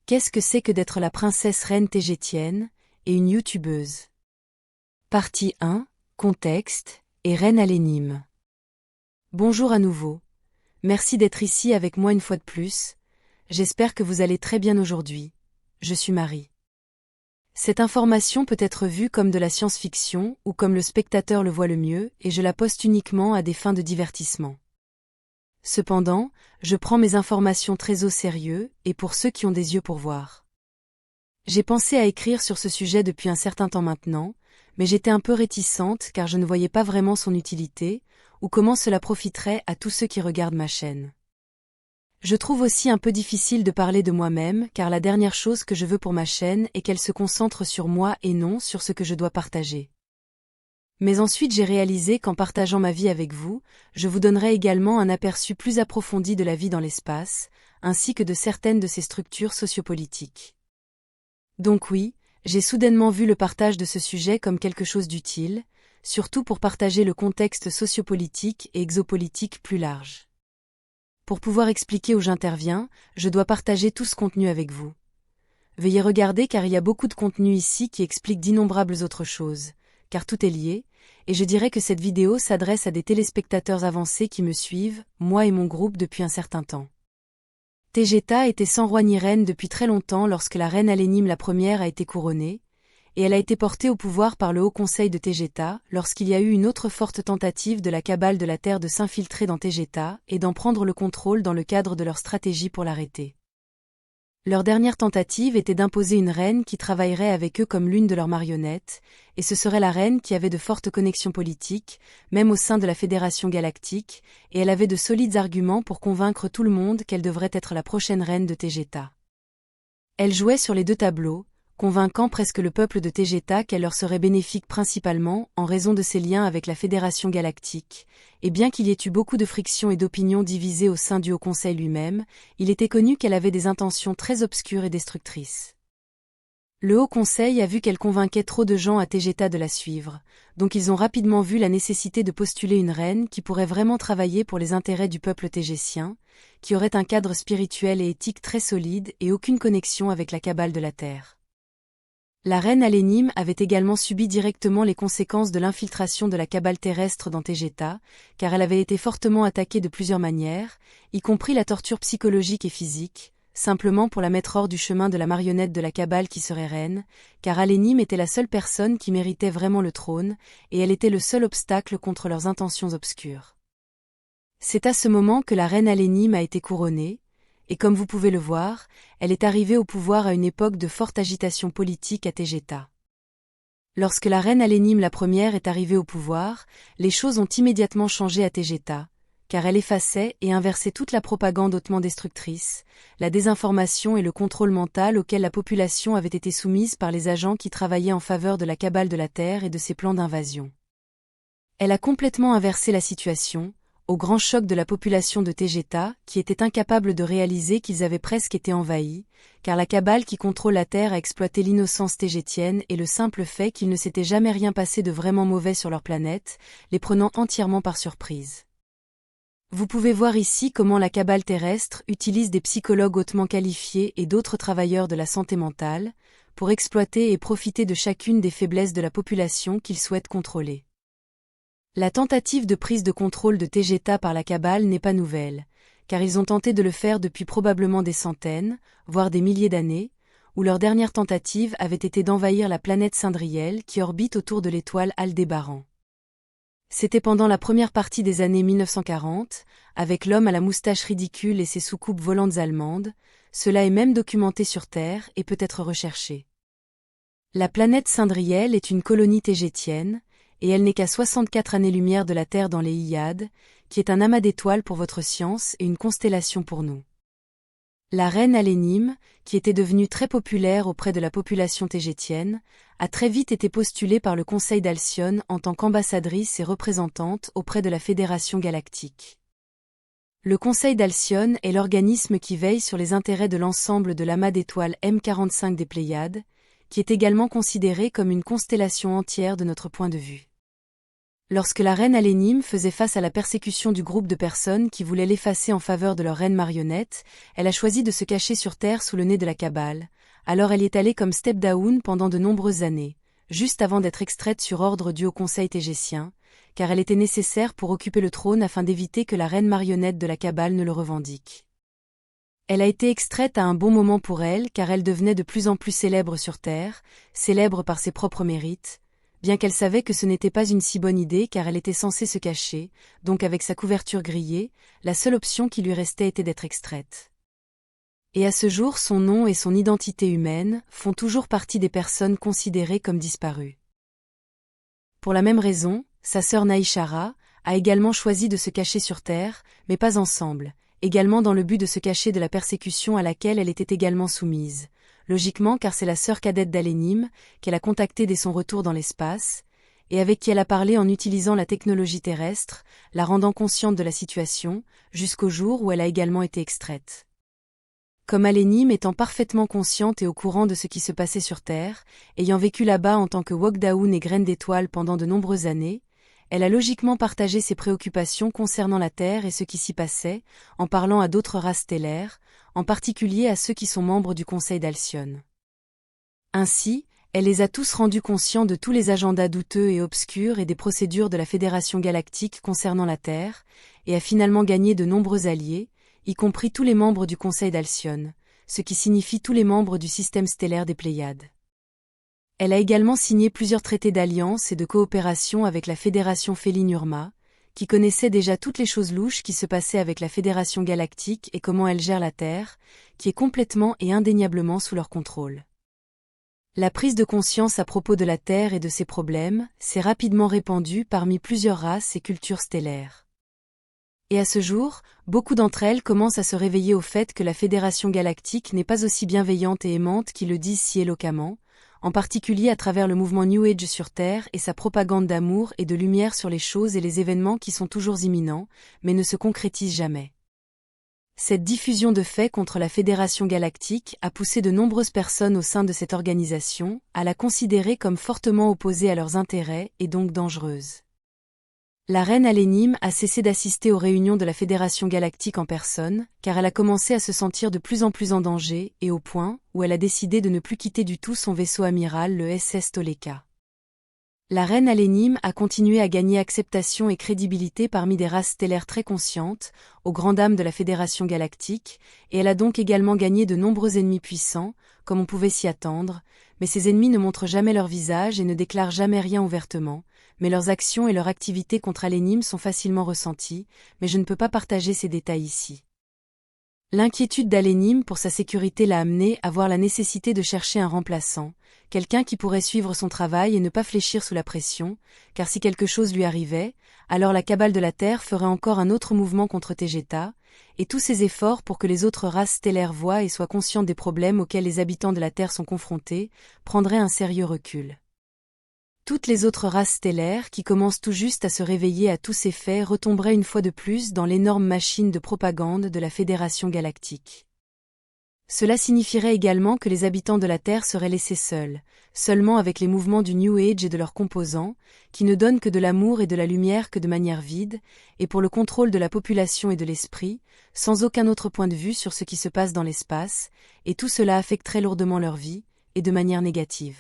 Qu'est-ce que c'est que d'être la princesse reine tégétienne et une youtubeuse? Partie 1, contexte, et reine à l'énigme. Bonjour à nouveau. Merci d'être ici avec moi une fois de plus. J'espère que vous allez très bien aujourd'hui. Je suis Marie. Cette information peut être vue comme de la science-fiction ou comme le spectateur le voit le mieux et je la poste uniquement à des fins de divertissement. Cependant, je prends mes informations très au sérieux et pour ceux qui ont des yeux pour voir. J'ai pensé à écrire sur ce sujet depuis un certain temps maintenant, mais j'étais un peu réticente car je ne voyais pas vraiment son utilité, ou comment cela profiterait à tous ceux qui regardent ma chaîne. Je trouve aussi un peu difficile de parler de moi-même car la dernière chose que je veux pour ma chaîne est qu'elle se concentre sur moi et non sur ce que je dois partager. Mais ensuite j'ai réalisé qu'en partageant ma vie avec vous, je vous donnerai également un aperçu plus approfondi de la vie dans l'espace, ainsi que de certaines de ses structures sociopolitiques. Donc oui, j'ai soudainement vu le partage de ce sujet comme quelque chose d'utile, surtout pour partager le contexte sociopolitique et exopolitique plus large. Pour pouvoir expliquer où j'interviens, je dois partager tout ce contenu avec vous. Veuillez regarder car il y a beaucoup de contenu ici qui explique d'innombrables autres choses, car tout est lié, et je dirais que cette vidéo s'adresse à des téléspectateurs avancés qui me suivent, moi et mon groupe depuis un certain temps. Tegeta était sans roi ni reine depuis très longtemps lorsque la reine Alénime la première a été couronnée, et elle a été portée au pouvoir par le Haut Conseil de Tegeta lorsqu'il y a eu une autre forte tentative de la cabale de la Terre de s'infiltrer dans Tegeta et d'en prendre le contrôle dans le cadre de leur stratégie pour l'arrêter. Leur dernière tentative était d'imposer une reine qui travaillerait avec eux comme l'une de leurs marionnettes, et ce serait la reine qui avait de fortes connexions politiques, même au sein de la Fédération Galactique, et elle avait de solides arguments pour convaincre tout le monde qu'elle devrait être la prochaine reine de Tegeta. Elle jouait sur les deux tableaux, convainquant presque le peuple de Tegeta qu'elle leur serait bénéfique principalement en raison de ses liens avec la Fédération Galactique, et bien qu'il y ait eu beaucoup de frictions et d'opinions divisées au sein du Haut Conseil lui-même, il était connu qu'elle avait des intentions très obscures et destructrices. Le Haut Conseil a vu qu'elle convainquait trop de gens à Tegeta de la suivre, donc ils ont rapidement vu la nécessité de postuler une reine qui pourrait vraiment travailler pour les intérêts du peuple tégétien, qui aurait un cadre spirituel et éthique très solide et aucune connexion avec la cabale de la Terre. La reine Alénime avait également subi directement les conséquences de l'infiltration de la cabale terrestre dans Tegeta, car elle avait été fortement attaquée de plusieurs manières, y compris la torture psychologique et physique, simplement pour la mettre hors du chemin de la marionnette de la cabale qui serait reine, car Alénime était la seule personne qui méritait vraiment le trône, et elle était le seul obstacle contre leurs intentions obscures. C'est à ce moment que la reine Alénime a été couronnée, et comme vous pouvez le voir, elle est arrivée au pouvoir à une époque de forte agitation politique à Tegeta. Lorsque la reine Alénime la première est arrivée au pouvoir, les choses ont immédiatement changé à Tegeta, car elle effaçait et inversait toute la propagande hautement destructrice, la désinformation et le contrôle mental auquel la population avait été soumise par les agents qui travaillaient en faveur de la cabale de la Terre et de ses plans d'invasion. Elle a complètement inversé la situation, au grand choc de la population de Tegeta, qui était incapable de réaliser qu'ils avaient presque été envahis, car la cabale qui contrôle la Terre a exploité l'innocence tégétienne et le simple fait qu'il ne s'était jamais rien passé de vraiment mauvais sur leur planète, les prenant entièrement par surprise. Vous pouvez voir ici comment la cabale terrestre utilise des psychologues hautement qualifiés et d'autres travailleurs de la santé mentale, pour exploiter et profiter de chacune des faiblesses de la population qu'ils souhaitent contrôler. La tentative de prise de contrôle de Tegeta par la cabale n'est pas nouvelle, car ils ont tenté de le faire depuis probablement des centaines, voire des milliers d'années, où leur dernière tentative avait été d'envahir la planète Cindriel qui orbite autour de l'étoile Aldébaran. C'était pendant la première partie des années 1940, avec l'homme à la moustache ridicule et ses soucoupes volantes allemandes, cela est même documenté sur Terre et peut être recherché. La planète Cindriel est une colonie tégétienne, et elle n'est qu'à 64 années-lumière de la Terre dans les Hyades, qui est un amas d'étoiles pour votre science et une constellation pour nous. La reine Alénime, qui était devenue très populaire auprès de la population tégétienne, a très vite été postulée par le Conseil d'Alcyone en tant qu'ambassadrice et représentante auprès de la Fédération Galactique. Le Conseil d'Alcyone est l'organisme qui veille sur les intérêts de l'ensemble de l'amas d'étoiles M45 des Pléiades, qui est également considéré comme une constellation entière de notre point de vue. Lorsque la reine Alénime faisait face à la persécution du groupe de personnes qui voulaient l'effacer en faveur de leur reine marionnette, elle a choisi de se cacher sur terre sous le nez de la Kabbale. Alors elle y est allée comme step-down pendant de nombreuses années, juste avant d'être extraite sur ordre dû au conseil tégétien, car elle était nécessaire pour occuper le trône afin d'éviter que la reine marionnette de la Kabbale ne le revendique. Elle a été extraite à un bon moment pour elle car elle devenait de plus en plus célèbre sur terre, célèbre par ses propres mérites, bien qu'elle savait que ce n'était pas une si bonne idée car elle était censée se cacher, donc avec sa couverture grillée, la seule option qui lui restait était d'être extraite. Et à ce jour son nom et son identité humaine font toujours partie des personnes considérées comme disparues. Pour la même raison, sa sœur Naïchara a également choisi de se cacher sur terre, mais pas ensemble, également dans le but de se cacher de la persécution à laquelle elle était également soumise. Logiquement car c'est la sœur cadette d'Alénime, qu'elle a contactée dès son retour dans l'espace, et avec qui elle a parlé en utilisant la technologie terrestre, la rendant consciente de la situation, jusqu'au jour où elle a également été extraite. Comme Alénime étant parfaitement consciente et au courant de ce qui se passait sur Terre, ayant vécu là-bas en tant que Wogdaoun et graine d'étoile pendant de nombreuses années, elle a logiquement partagé ses préoccupations concernant la Terre et ce qui s'y passait, en parlant à d'autres races stellaires, en particulier à ceux qui sont membres du Conseil d'Alcyone. Ainsi, elle les a tous rendus conscients de tous les agendas douteux et obscurs et des procédures de la Fédération galactique concernant la Terre, et a finalement gagné de nombreux alliés, y compris tous les membres du Conseil d'Alcyone, ce qui signifie tous les membres du système stellaire des Pléiades. Elle a également signé plusieurs traités d'alliance et de coopération avec la Fédération Féline-Urma, qui connaissait déjà toutes les choses louches qui se passaient avec la Fédération galactique et comment elle gère la Terre, qui est complètement et indéniablement sous leur contrôle. La prise de conscience à propos de la Terre et de ses problèmes s'est rapidement répandue parmi plusieurs races et cultures stellaires. Et à ce jour, beaucoup d'entre elles commencent à se réveiller au fait que la Fédération galactique n'est pas aussi bienveillante et aimante qu'ils le disent si éloquemment, en particulier à travers le mouvement New Age sur Terre et sa propagande d'amour et de lumière sur les choses et les événements qui sont toujours imminents, mais ne se concrétisent jamais. Cette diffusion de faits contre la Fédération galactique a poussé de nombreuses personnes au sein de cette organisation à la considérer comme fortement opposée à leurs intérêts et donc dangereuse. La reine Alénime a cessé d'assister aux réunions de la Fédération galactique en personne, car elle a commencé à se sentir de plus en plus en danger, et au point où elle a décidé de ne plus quitter du tout son vaisseau amiral, le SS Toleka. La reine Alénime a continué à gagner acceptation et crédibilité parmi des races stellaires très conscientes, aux grandes dames de la Fédération galactique, et elle a donc également gagné de nombreux ennemis puissants, comme on pouvait s'y attendre, mais ces ennemis ne montrent jamais leur visage et ne déclarent jamais rien ouvertement, mais leurs actions et leurs activités contre Alénime sont facilement ressenties, mais je ne peux pas partager ces détails ici. L'inquiétude d'Alénime pour sa sécurité l'a amené à voir la nécessité de chercher un remplaçant, quelqu'un qui pourrait suivre son travail et ne pas fléchir sous la pression, car si quelque chose lui arrivait, alors la Kabbale de la Terre ferait encore un autre mouvement contre Tegeta, et tous ses efforts pour que les autres races stellaires voient et soient conscientes des problèmes auxquels les habitants de la Terre sont confrontés, prendraient un sérieux recul. Toutes les autres races stellaires qui commencent tout juste à se réveiller à tous ces faits retomberaient une fois de plus dans l'énorme machine de propagande de la Fédération galactique. Cela signifierait également que les habitants de la Terre seraient laissés seuls, seulement avec les mouvements du New Age et de leurs composants, qui ne donnent que de l'amour et de la lumière que de manière vide, et pour le contrôle de la population et de l'esprit, sans aucun autre point de vue sur ce qui se passe dans l'espace, et tout cela affecterait lourdement leur vie, et de manière négative.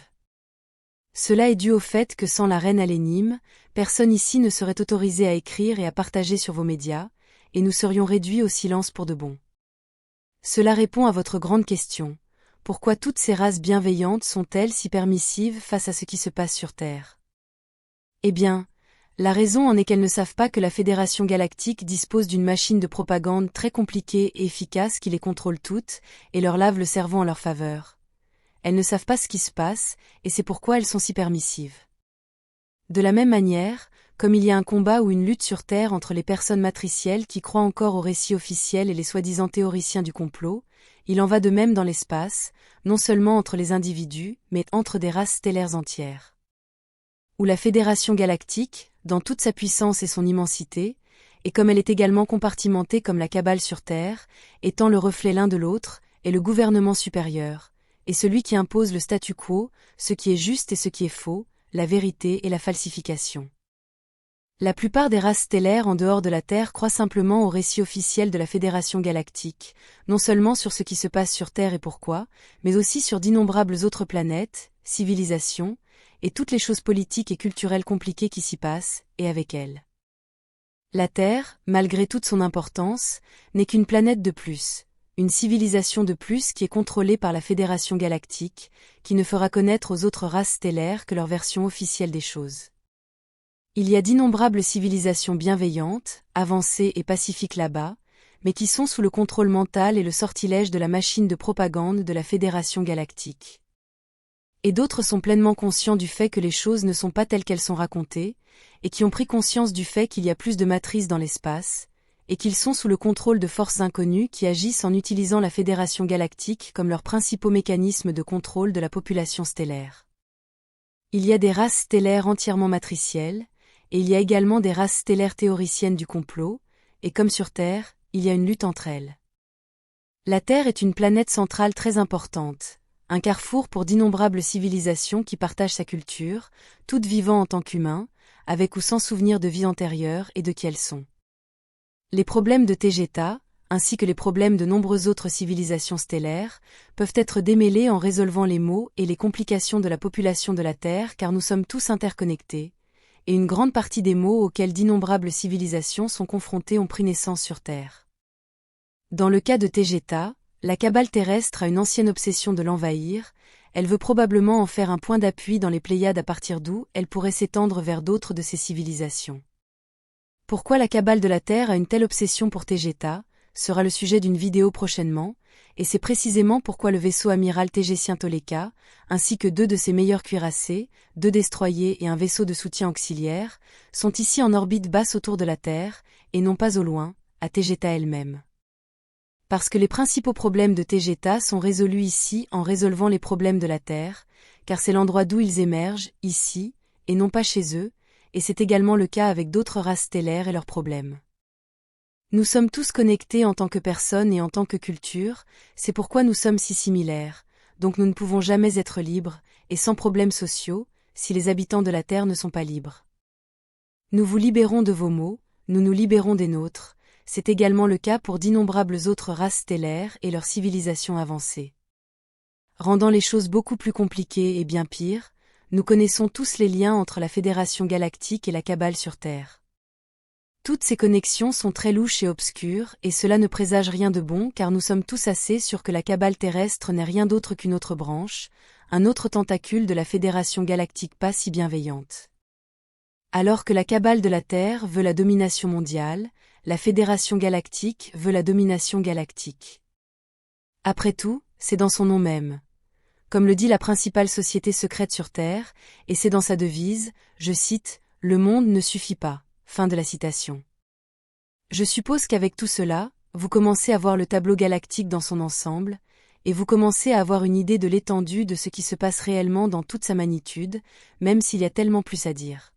Cela est dû au fait que sans la reine Alénime, personne ici ne serait autorisé à écrire et à partager sur vos médias, et nous serions réduits au silence pour de bon. Cela répond à votre grande question. Pourquoi toutes ces races bienveillantes sont-elles si permissives face à ce qui se passe sur Terre? Eh bien, la raison en est qu'elles ne savent pas que la Fédération galactique dispose d'une machine de propagande très compliquée et efficace qui les contrôle toutes, et leur lave le cerveau en leur faveur. Elles ne savent pas ce qui se passe, et c'est pourquoi elles sont si permissives. De la même manière, comme il y a un combat ou une lutte sur Terre entre les personnes matricielles qui croient encore aux récits officiels et les soi-disant théoriciens du complot, il en va de même dans l'espace, non seulement entre les individus, mais entre des races stellaires entières. Où la Fédération galactique, dans toute sa puissance et son immensité, et comme elle est également compartimentée comme la Kabbale sur Terre, étant le reflet l'un de l'autre, est le gouvernement supérieur, et celui qui impose le statu quo, ce qui est juste et ce qui est faux, la vérité et la falsification. La plupart des races stellaires en dehors de la Terre croient simplement au récit officiel de la Fédération galactique, non seulement sur ce qui se passe sur Terre et pourquoi, mais aussi sur d'innombrables autres planètes, civilisations, et toutes les choses politiques et culturelles compliquées qui s'y passent, et avec elles. La Terre, malgré toute son importance, n'est qu'une planète de plus, une civilisation de plus qui est contrôlée par la Fédération galactique, qui ne fera connaître aux autres races stellaires que leur version officielle des choses. Il y a d'innombrables civilisations bienveillantes, avancées et pacifiques là-bas, mais qui sont sous le contrôle mental et le sortilège de la machine de propagande de la Fédération galactique. Et d'autres sont pleinement conscients du fait que les choses ne sont pas telles qu'elles sont racontées, et qui ont pris conscience du fait qu'il y a plus de matrices dans l'espace, et qu'ils sont sous le contrôle de forces inconnues qui agissent en utilisant la Fédération galactique comme leurs principaux mécanismes de contrôle de la population stellaire. Il y a des races stellaires entièrement matricielles, et il y a également des races stellaires théoriciennes du complot, et comme sur Terre, il y a une lutte entre elles. La Terre est une planète centrale très importante, un carrefour pour d'innombrables civilisations qui partagent sa culture, toutes vivant en tant qu'humains, avec ou sans souvenir de vie antérieure et de qui elles sont. Les problèmes de Tegeta, ainsi que les problèmes de nombreuses autres civilisations stellaires, peuvent être démêlés en résolvant les maux et les complications de la population de la Terre car nous sommes tous interconnectés, et une grande partie des maux auxquels d'innombrables civilisations sont confrontées ont pris naissance sur Terre. Dans le cas de Tegeta, la cabale terrestre a une ancienne obsession de l'envahir, elle veut probablement en faire un point d'appui dans les Pléiades à partir d'où elle pourrait s'étendre vers d'autres de ces civilisations. Pourquoi la cabale de la Terre a une telle obsession pour Tegeta, sera le sujet d'une vidéo prochainement, et c'est précisément pourquoi le vaisseau amiral tégétien Toleka, ainsi que 2 de ses meilleurs cuirassés, 2 destroyers et un vaisseau de soutien auxiliaire, sont ici en orbite basse autour de la Terre, et non pas au loin, à Tegeta elle-même. Parce que les principaux problèmes de Tegeta sont résolus ici en résolvant les problèmes de la Terre, car c'est l'endroit d'où ils émergent, ici, et non pas chez eux, et c'est également le cas avec d'autres races stellaires et leurs problèmes. Nous sommes tous connectés en tant que personnes et en tant que culture, c'est pourquoi nous sommes si similaires, donc nous ne pouvons jamais être libres, et sans problèmes sociaux, si les habitants de la Terre ne sont pas libres. Nous vous libérons de vos maux, nous nous libérons des nôtres, c'est également le cas pour d'innombrables autres races stellaires et leurs civilisations avancées. Rendant les choses beaucoup plus compliquées et bien pires, nous connaissons tous les liens entre la Fédération galactique et la cabale sur Terre. Toutes ces connexions sont très louches et obscures, et cela ne présage rien de bon car nous sommes tous assez sûrs que la cabale terrestre n'est rien d'autre qu'une autre branche, un autre tentacule de la Fédération galactique pas si bienveillante. Alors que la cabale de la Terre veut la domination mondiale, la Fédération galactique veut la domination galactique. Après tout, c'est dans son nom même. Comme le dit la principale société secrète sur Terre, et c'est dans sa devise, je cite, « Le monde ne suffit pas ». Fin de la citation. Je suppose qu'avec tout cela, vous commencez à voir le tableau galactique dans son ensemble, et vous commencez à avoir une idée de l'étendue de ce qui se passe réellement dans toute sa magnitude, même s'il y a tellement plus à dire.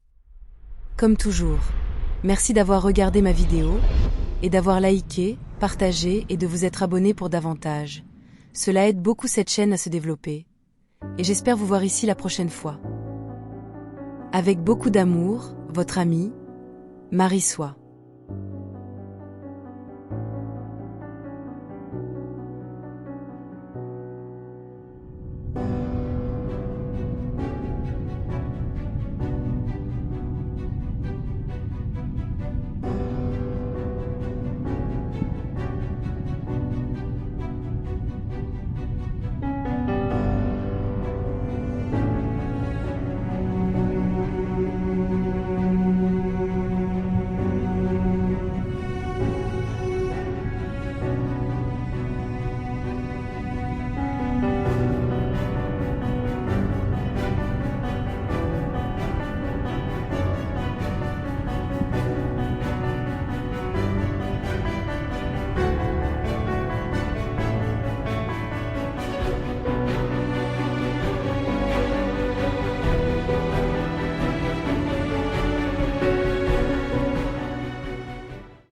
Comme toujours, merci d'avoir regardé ma vidéo, et d'avoir liké, partagé et de vous être abonné pour davantage. Cela aide beaucoup cette chaîne à se développer, et j'espère vous voir ici la prochaine fois. Avec beaucoup d'amour, votre ami, Marie Soie.